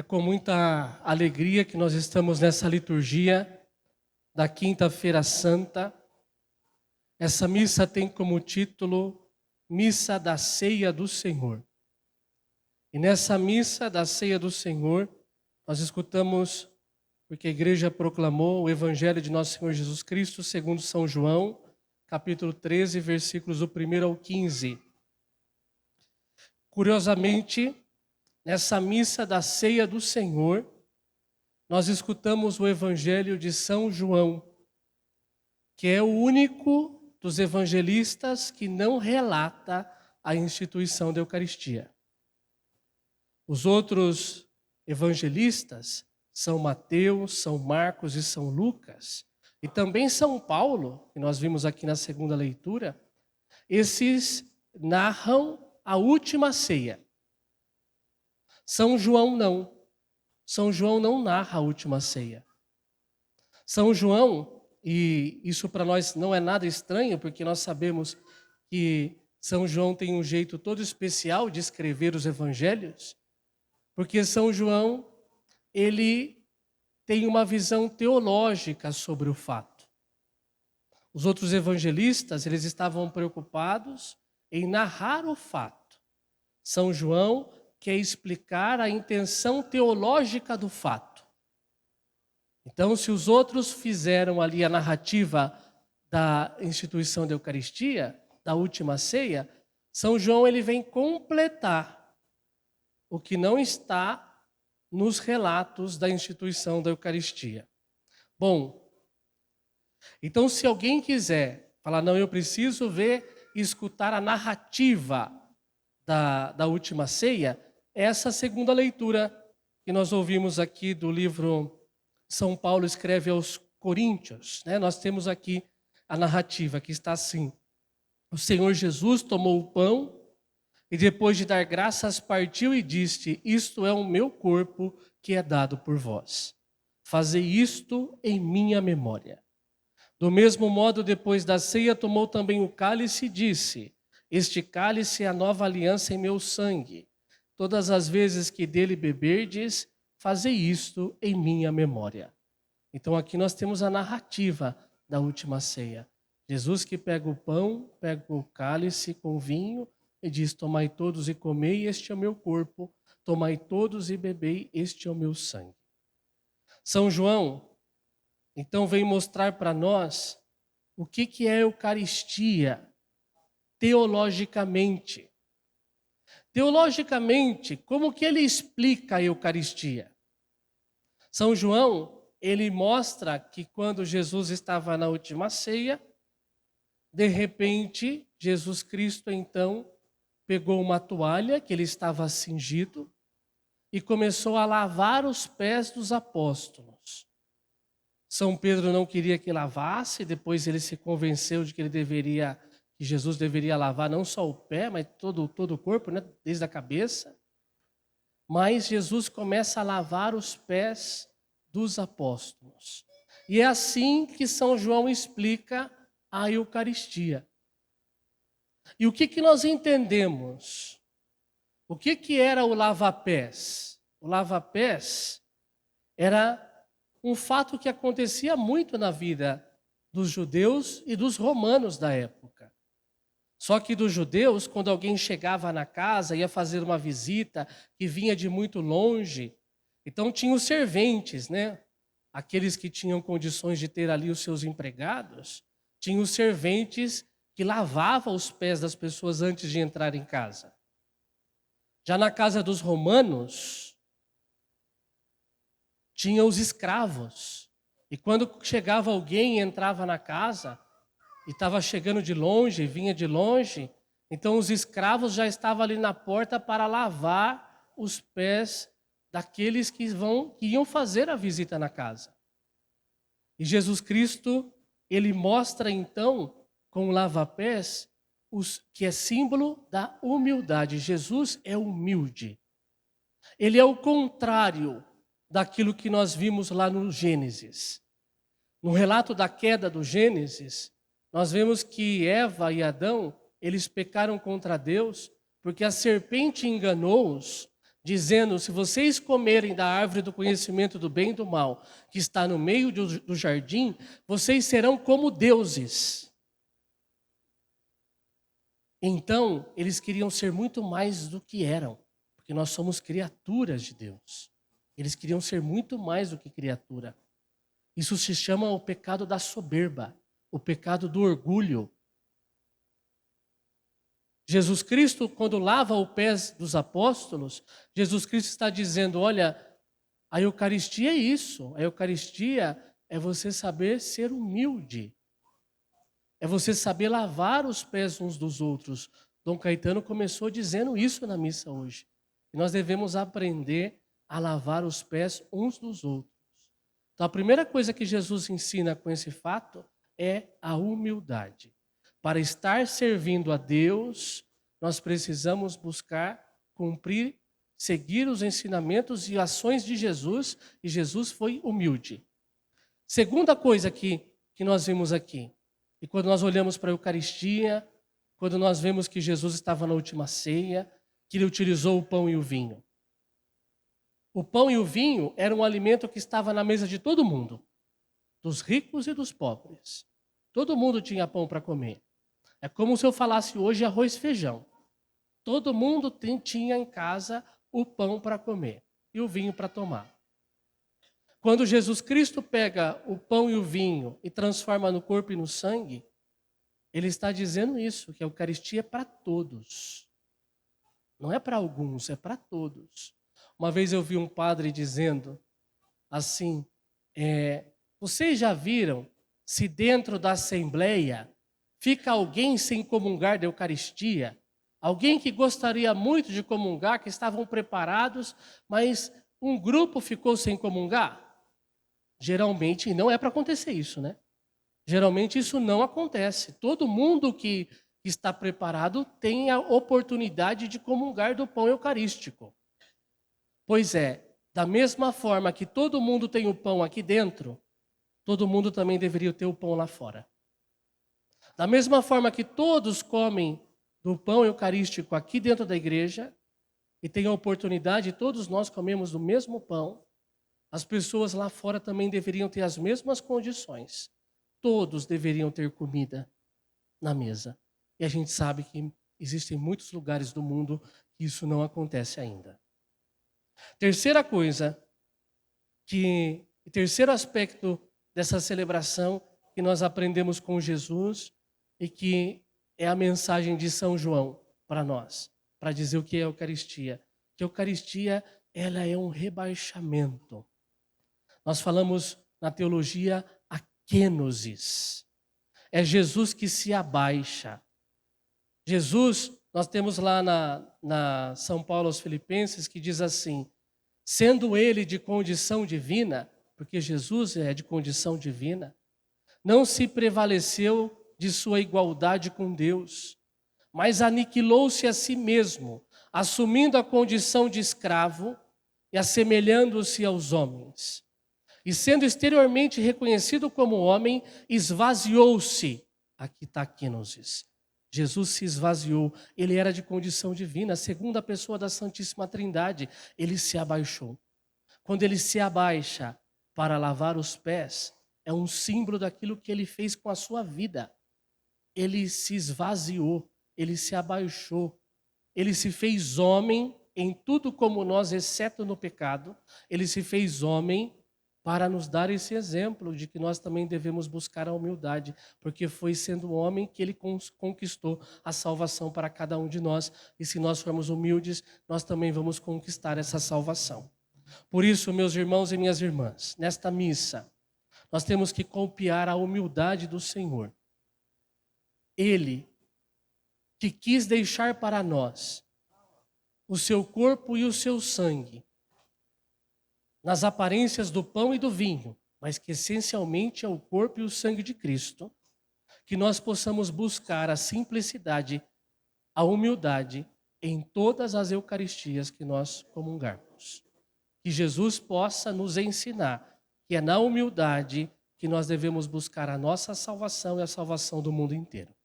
É com muita alegria que nós estamos nessa liturgia da Quinta-feira Santa. Essa missa tem como título Missa da Ceia do Senhor. E nessa missa da Ceia do Senhor, nós escutamos, porque a igreja proclamou o Evangelho de Nosso Senhor Jesus Cristo, segundo São João, capítulo 13, versículos do 1 ao 15. Curiosamente, nessa missa da Ceia do Senhor, nós escutamos o Evangelho de São João, que é o único dos evangelistas que não relata a instituição da Eucaristia. Os outros evangelistas, São Mateus, São Marcos e São Lucas, e também São Paulo, que nós vimos aqui na segunda leitura, esses narram a última ceia. São João não. São João não narra a última ceia. São João, e isso para nós não é nada estranho, porque nós sabemos que São João tem um jeito todo especial de escrever os evangelhos, porque São João, ele tem uma visão teológica sobre o fato. Os outros evangelistas, eles estavam preocupados em narrar o fato. São João quer explicar a intenção teológica do fato. Então, se os outros fizeram ali a narrativa da instituição da Eucaristia, da última ceia, São João ele vem completar o que não está nos relatos da instituição da Eucaristia. Bom, então se alguém quiser falar, não, eu preciso ver e escutar a narrativa da última ceia, essa segunda leitura que nós ouvimos aqui do livro São Paulo escreve aos Coríntios, né? Nós temos aqui a narrativa que está assim: o Senhor Jesus tomou o pão e depois de dar graças partiu e disse: isto é o meu corpo que é dado por vós. Fazei isto em minha memória. Do mesmo modo, depois da ceia, tomou também o cálice e disse: este cálice é a nova aliança em meu sangue. Todas as vezes que dele beberdes, fazei isto em minha memória. Então aqui nós temos a narrativa da última ceia. Jesus que pega o pão, pega o cálice com vinho e diz: tomai todos e comei, este é o meu corpo. Tomai todos e bebei, este é o meu sangue. São João, então, vem mostrar para nós o que é a Eucaristia teologicamente. Teologicamente, como que ele explica a Eucaristia? São João, ele mostra que quando Jesus estava na última ceia, de repente, Jesus Cristo, então, pegou uma toalha que ele estava cingido e começou a lavar os pés dos apóstolos. São Pedro não queria que lavasse, depois ele se convenceu de que Jesus deveria lavar não só o pé, mas todo o corpo, né? Desde a cabeça. Mas Jesus começa a lavar os pés dos apóstolos. E é assim que São João explica a Eucaristia. E o que nós entendemos? O que era o lava-pés? O lava-pés era um fato que acontecia muito na vida dos judeus e dos romanos da época. Só que dos judeus, quando alguém chegava na casa, ia fazer uma visita, que vinha de muito longe, então tinha os serventes, né? Aqueles que tinham condições de ter ali os seus empregados, tinham os serventes que lavavam os pés das pessoas antes de entrar em casa. Já na casa dos romanos, tinha os escravos. E quando chegava alguém e entrava na casa, e estava chegando de longe, vinha de longe, então os escravos já estavam ali na porta para lavar os pés daqueles que iam fazer a visita na casa. E Jesus Cristo, ele mostra então, com o lava-pés, que é símbolo da humildade. Jesus é humilde. Ele é o contrário daquilo que nós vimos lá no Gênesis. No relato da queda do Gênesis, nós vemos que Eva e Adão, eles pecaram contra Deus, porque a serpente enganou-os dizendo: se vocês comerem da árvore do conhecimento do bem e do mal, que está no meio do jardim, vocês serão como deuses. Então, eles queriam ser muito mais do que eram, porque nós somos criaturas de Deus. Eles queriam ser muito mais do que criatura. Isso se chama o pecado da soberba, o pecado do orgulho. Jesus Cristo, quando lava os pés dos apóstolos, Jesus Cristo está dizendo: olha, a Eucaristia é isso. A Eucaristia é você saber ser humilde. É você saber lavar os pés uns dos outros. Dom Caetano começou dizendo isso na missa hoje. E nós devemos aprender a lavar os pés uns dos outros. Então, a primeira coisa que Jesus ensina com esse fato é a humildade. Para estar servindo a Deus, nós precisamos buscar cumprir, seguir os ensinamentos e ações de Jesus, e Jesus foi humilde. Segunda coisa que nós vimos aqui, e quando nós olhamos para a Eucaristia, quando nós vemos que Jesus estava na última ceia, que ele utilizou o pão e o vinho. O pão e o vinho era um alimento que estava na mesa de todo mundo, dos ricos e dos pobres. Todo mundo tinha pão para comer. É como se eu falasse hoje arroz e feijão. Todo mundo tinha em casa o pão para comer e o vinho para tomar. Quando Jesus Cristo pega o pão e o vinho e transforma no corpo e no sangue, ele está dizendo isso, que a Eucaristia é para todos. Não é para alguns, é para todos. Uma vez eu vi um padre dizendo assim, vocês já viram se dentro da Assembleia fica alguém sem comungar da Eucaristia? Alguém que gostaria muito de comungar, que estavam preparados, mas um grupo ficou sem comungar? Geralmente não é para acontecer isso, né? Geralmente isso não acontece. Todo mundo que está preparado tem a oportunidade de comungar do pão eucarístico. Pois é, da mesma forma que todo mundo tem o pão aqui dentro, todo mundo também deveria ter o pão lá fora. Da mesma forma que todos comem do pão eucarístico aqui dentro da igreja, e tem a oportunidade, todos nós comemos do mesmo pão, as pessoas lá fora também deveriam ter as mesmas condições. Todos deveriam ter comida na mesa. E a gente sabe que existem muitos lugares do mundo que isso não acontece ainda. Terceira coisa, terceiro aspecto dessa celebração que nós aprendemos com Jesus e que é a mensagem de São João para nós, para dizer o que é a Eucaristia. Que a Eucaristia, ela é um rebaixamento. Nós falamos na teologia a kenosis. É Jesus que se abaixa. Jesus, nós temos lá na São Paulo aos Filipenses, que diz assim, sendo ele de condição divina, porque Jesus é de condição divina, não se prevaleceu de sua igualdade com Deus, mas aniquilou-se a si mesmo, assumindo a condição de escravo e assemelhando-se aos homens. E sendo exteriormente reconhecido como homem, esvaziou-se. Aqui está a kenosis. Jesus se esvaziou. Ele era de condição divina, a segunda pessoa da Santíssima Trindade. Ele se abaixou. Quando ele se abaixa para lavar os pés, é um símbolo daquilo que ele fez com a sua vida. Ele se esvaziou, ele se abaixou. Ele se fez homem em tudo como nós, exceto no pecado. Ele se fez homem para nos dar esse exemplo de que nós também devemos buscar a humildade, porque foi sendo homem que ele conquistou a salvação para cada um de nós, e se nós formos humildes, nós também vamos conquistar essa salvação. Por isso, meus irmãos e minhas irmãs, nesta missa, nós temos que copiar a humildade do Senhor. Ele, que quis deixar para nós o seu corpo e o seu sangue, nas aparências do pão e do vinho, mas que essencialmente é o corpo e o sangue de Cristo, que nós possamos buscar a simplicidade, a humildade em todas as Eucaristias que nós comungarmos. Que Jesus possa nos ensinar que é na humildade que nós devemos buscar a nossa salvação e a salvação do mundo inteiro.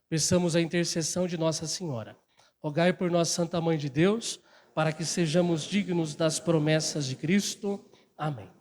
Peçamos a intercessão de Nossa Senhora. Rogai por nós, Santa Mãe de Deus, para que sejamos dignos das promessas de Cristo. Amém.